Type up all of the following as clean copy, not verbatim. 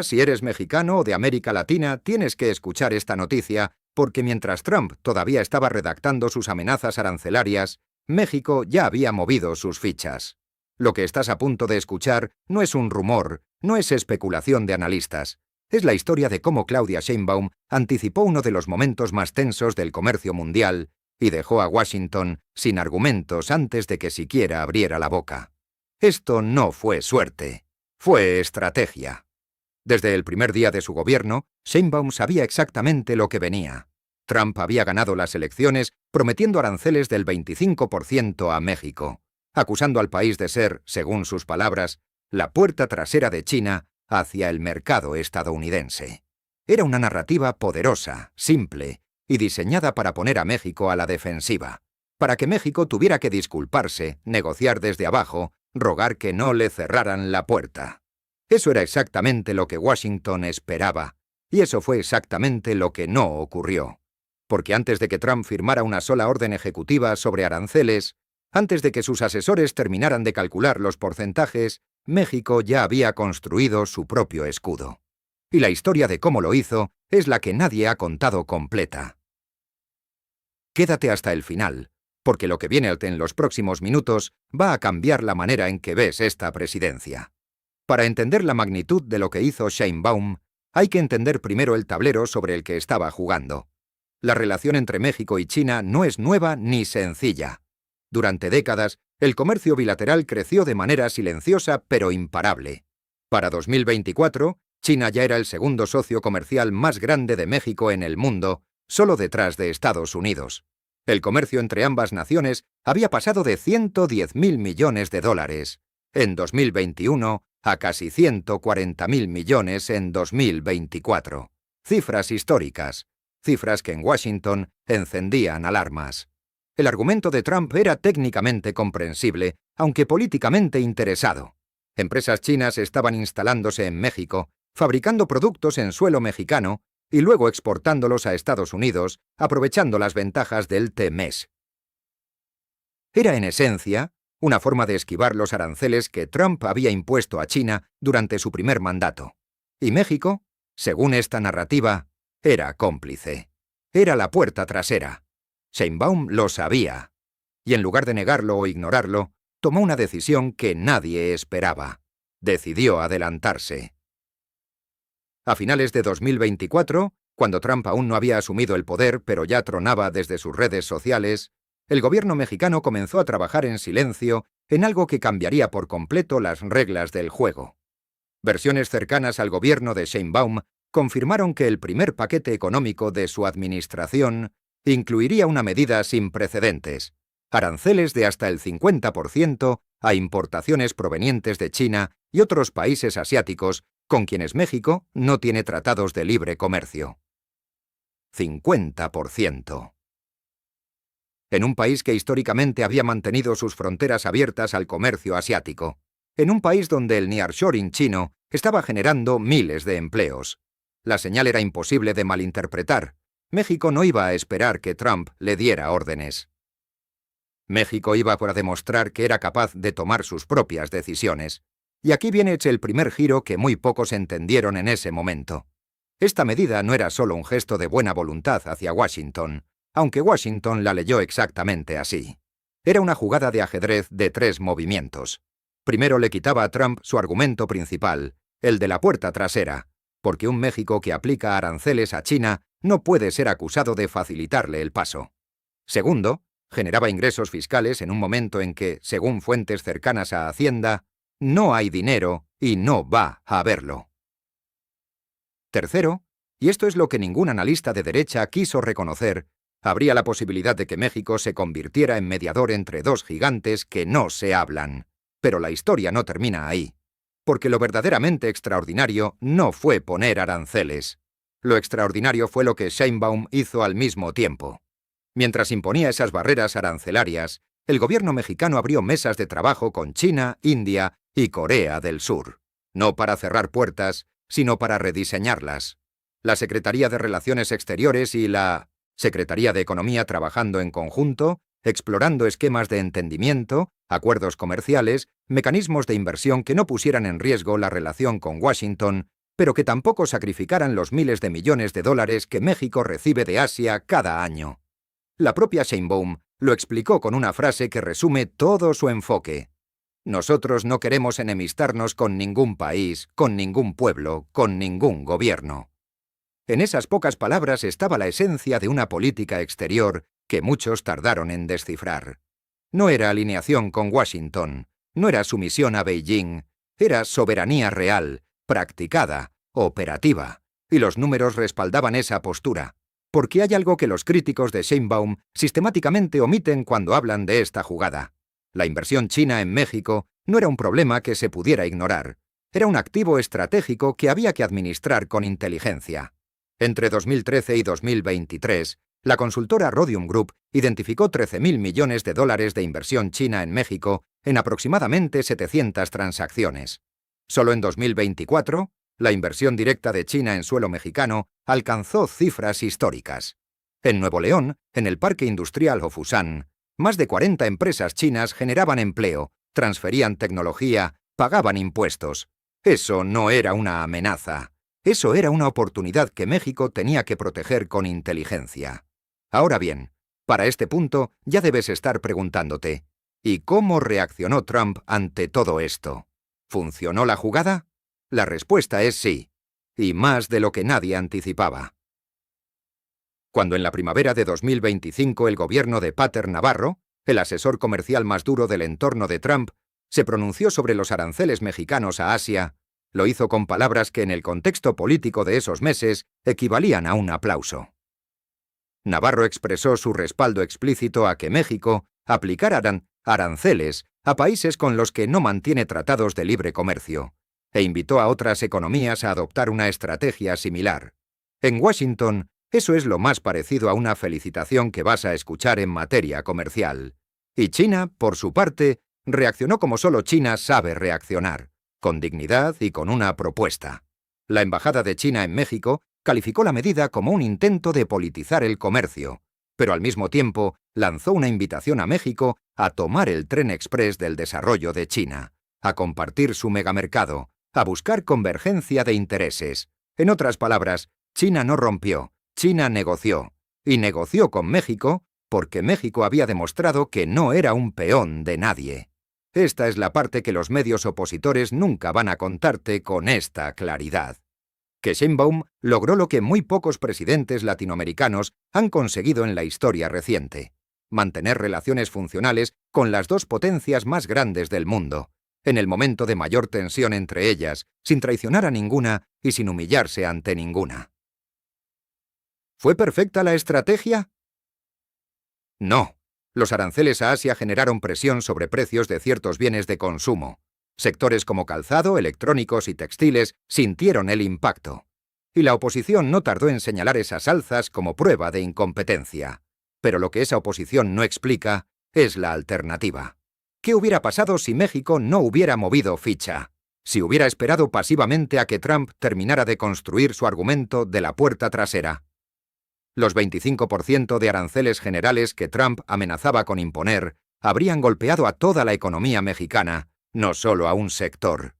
Si eres mexicano o de América Latina, tienes que escuchar esta noticia, porque mientras Trump todavía estaba redactando sus amenazas arancelarias, México ya había movido sus fichas. Lo que estás a punto de escuchar no es un rumor, no es especulación de analistas. Es la historia de cómo Claudia Sheinbaum anticipó uno de los momentos más tensos del comercio mundial y dejó a Washington sin argumentos antes de que siquiera abriera la boca. Esto no fue suerte, fue estrategia. Desde el primer día de su gobierno, Sheinbaum sabía exactamente lo que venía. Trump había ganado las elecciones prometiendo aranceles del 25% a México, acusando al país de ser, según sus palabras, la puerta trasera de China hacia el mercado estadounidense. Era una narrativa poderosa, simple y diseñada para poner a México a la defensiva, para que México tuviera que disculparse, negociar desde abajo, rogar que no le cerraran la puerta. Eso era exactamente lo que Washington esperaba, y eso fue exactamente lo que no ocurrió. Porque antes de que Trump firmara una sola orden ejecutiva sobre aranceles, antes de que sus asesores terminaran de calcular los porcentajes, México ya había construido su propio escudo. Y la historia de cómo lo hizo es la que nadie ha contado completa. Quédate hasta el final, porque lo que viene en los próximos minutos va a cambiar la manera en que ves esta presidencia. Para entender la magnitud de lo que hizo Sheinbaum, hay que entender primero el tablero sobre el que estaba jugando. La relación entre México y China no es nueva ni sencilla. Durante décadas, el comercio bilateral creció de manera silenciosa pero imparable. Para 2024, China ya era el segundo socio comercial más grande de México en el mundo, solo detrás de Estados Unidos. El comercio entre ambas naciones había pasado de 110.000 millones de dólares en 2021 a casi 140.000 millones en 2024. Cifras históricas, cifras que en Washington encendían alarmas. El argumento de Trump era técnicamente comprensible, aunque políticamente interesado. Empresas chinas estaban instalándose en México, fabricando productos en suelo mexicano y luego exportándolos a Estados Unidos, aprovechando las ventajas del TMES. Era en esencia una forma de esquivar los aranceles que Trump había impuesto a China durante su primer mandato. Y México, según esta narrativa, era cómplice. Era la puerta trasera. Sheinbaum lo sabía. Y en lugar de negarlo o ignorarlo, tomó una decisión que nadie esperaba. Decidió adelantarse. A finales de 2024, cuando Trump aún no había asumido el poder pero ya tronaba desde sus redes sociales, el gobierno mexicano comenzó a trabajar en silencio en algo que cambiaría por completo las reglas del juego. Versiones cercanas al gobierno de Sheinbaum confirmaron que el primer paquete económico de su administración incluiría una medida sin precedentes: aranceles de hasta el 50% a importaciones provenientes de China y otros países asiáticos con quienes México no tiene tratados de libre comercio. 50%. En un país que históricamente había mantenido sus fronteras abiertas al comercio asiático. En un país donde el nearshoring chino estaba generando miles de empleos. La señal era imposible de malinterpretar. México no iba a esperar que Trump le diera órdenes. México iba para demostrar que era capaz de tomar sus propias decisiones. Y aquí viene el primer giro que muy pocos entendieron en ese momento. Esta medida no era solo un gesto de buena voluntad hacia Washington, aunque Washington la leyó exactamente así. Era una jugada de ajedrez de 3 movimientos. Primero le quitaba a Trump su argumento principal, el de la puerta trasera, porque un México que aplica aranceles a China no puede ser acusado de facilitarle el paso. Segundo, generaba ingresos fiscales en un momento en que, según fuentes cercanas a Hacienda, no hay dinero y no va a haberlo. Tercero, y esto es lo que ningún analista de derecha quiso reconocer, habría la posibilidad de que México se convirtiera en mediador entre dos gigantes que no se hablan. Pero la historia no termina ahí. Porque lo verdaderamente extraordinario no fue poner aranceles. Lo extraordinario fue lo que Sheinbaum hizo al mismo tiempo. Mientras imponía esas barreras arancelarias, el gobierno mexicano abrió mesas de trabajo con China, India y Corea del Sur. No para cerrar puertas, sino para rediseñarlas. La Secretaría de Relaciones Exteriores y la Secretaría de Economía trabajando en conjunto, explorando esquemas de entendimiento, acuerdos comerciales, mecanismos de inversión que no pusieran en riesgo la relación con Washington pero que tampoco sacrificaran los miles de millones de dólares que México recibe de Asia cada año. La propia Sheinbaum lo explicó con una frase que resume todo su enfoque. Nosotros no queremos enemistarnos con ningún país, con ningún pueblo, con ningún gobierno. En esas pocas palabras estaba la esencia de una política exterior que muchos tardaron en descifrar. No era alineación con Washington, no era sumisión a Beijing, era soberanía real, practicada, operativa, y los números respaldaban esa postura, porque hay algo que los críticos de Sheinbaum sistemáticamente omiten cuando hablan de esta jugada. La inversión china en México no era un problema que se pudiera ignorar, era un activo estratégico que había que administrar con inteligencia. Entre 2013 y 2023, la consultora Rhodium Group identificó 13.000 millones de dólares de inversión china en México en aproximadamente 700 transacciones. Solo en 2024, la inversión directa de China en suelo mexicano alcanzó cifras históricas. En Nuevo León, en el Parque Industrial Hofusan, más de 40 empresas chinas generaban empleo, transferían tecnología, pagaban impuestos. Eso no era una amenaza. Eso era una oportunidad que México tenía que proteger con inteligencia. Ahora bien, para este punto ya debes estar preguntándote, ¿y cómo reaccionó Trump ante todo esto? ¿Funcionó la jugada? La respuesta es sí, y más de lo que nadie anticipaba. Cuando en la primavera de 2025 el gobierno de Pater Navarro, el asesor comercial más duro del entorno de Trump, se pronunció sobre los aranceles mexicanos a Asia, lo hizo con palabras que en el contexto político de esos meses equivalían a un aplauso. Navarro expresó su respaldo explícito a que México aplicara aranceles a países con los que no mantiene tratados de libre comercio, e invitó a otras economías a adoptar una estrategia similar. En Washington, eso es lo más parecido a una felicitación que vas a escuchar en materia comercial. Y China, por su parte, reaccionó como solo China sabe reaccionar, con dignidad y con una propuesta. La Embajada de China en México calificó la medida como un intento de politizar el comercio, pero al mismo tiempo lanzó una invitación a México a tomar el tren exprés del desarrollo de China, a compartir su megamercado, a buscar convergencia de intereses. En otras palabras, China no rompió, China negoció, y negoció con México porque México había demostrado que no era un peón de nadie. Esta es la parte que los medios opositores nunca van a contarte con esta claridad. Que Sheinbaum logró lo que muy pocos presidentes latinoamericanos han conseguido en la historia reciente: mantener relaciones funcionales con las dos potencias más grandes del mundo, en el momento de mayor tensión entre ellas, sin traicionar a ninguna y sin humillarse ante ninguna. ¿Fue perfecta la estrategia? No. Los aranceles a Asia generaron presión sobre precios de ciertos bienes de consumo. Sectores como calzado, electrónicos y textiles sintieron el impacto. Y la oposición no tardó en señalar esas alzas como prueba de incompetencia. Pero lo que esa oposición no explica es la alternativa. ¿Qué hubiera pasado si México no hubiera movido ficha? Si hubiera esperado pasivamente a que Trump terminara de construir su argumento de la puerta trasera. Los 25% de aranceles generales que Trump amenazaba con imponer habrían golpeado a toda la economía mexicana, no solo a un sector.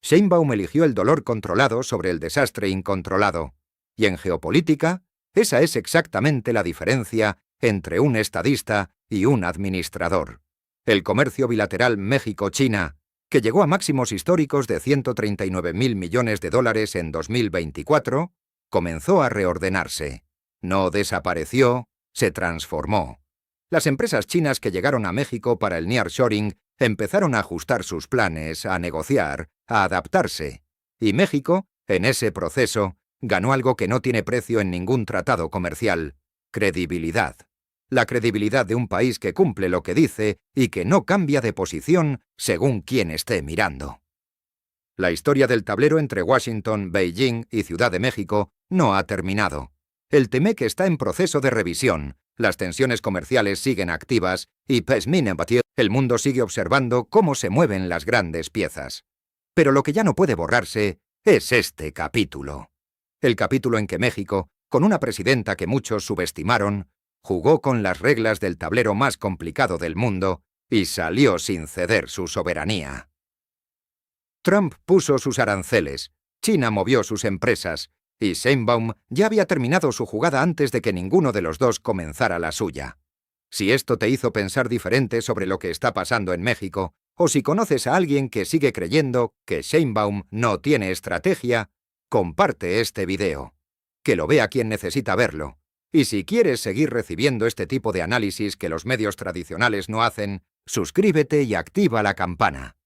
Sheinbaum eligió el dolor controlado sobre el desastre incontrolado. Y en geopolítica, esa es exactamente la diferencia entre un estadista y un administrador. El comercio bilateral México-China, que llegó a máximos históricos de 139.000 millones de dólares en 2024, comenzó a reordenarse. No desapareció, se transformó. Las empresas chinas que llegaron a México para el nearshoring empezaron a ajustar sus planes, a negociar, a adaptarse. Y México, en ese proceso, ganó algo que no tiene precio en ningún tratado comercial: credibilidad. La credibilidad de un país que cumple lo que dice y que no cambia de posición según quien esté mirando. La historia del tablero entre Washington, Beijing y Ciudad de México no ha terminado. El TEMEC está en proceso de revisión, las tensiones comerciales siguen activas y el mundo sigue observando cómo se mueven las grandes piezas. Pero lo que ya no puede borrarse es este capítulo. El capítulo en que México, con una presidenta que muchos subestimaron, jugó con las reglas del tablero más complicado del mundo y salió sin ceder su soberanía. Trump puso sus aranceles, China movió sus empresas, y Sheinbaum ya había terminado su jugada antes de que ninguno de los dos comenzara la suya. Si esto te hizo pensar diferente sobre lo que está pasando en México, o si conoces a alguien que sigue creyendo que Sheinbaum no tiene estrategia, comparte este video. Que lo vea quien necesita verlo. Y si quieres seguir recibiendo este tipo de análisis que los medios tradicionales no hacen, suscríbete y activa la campana.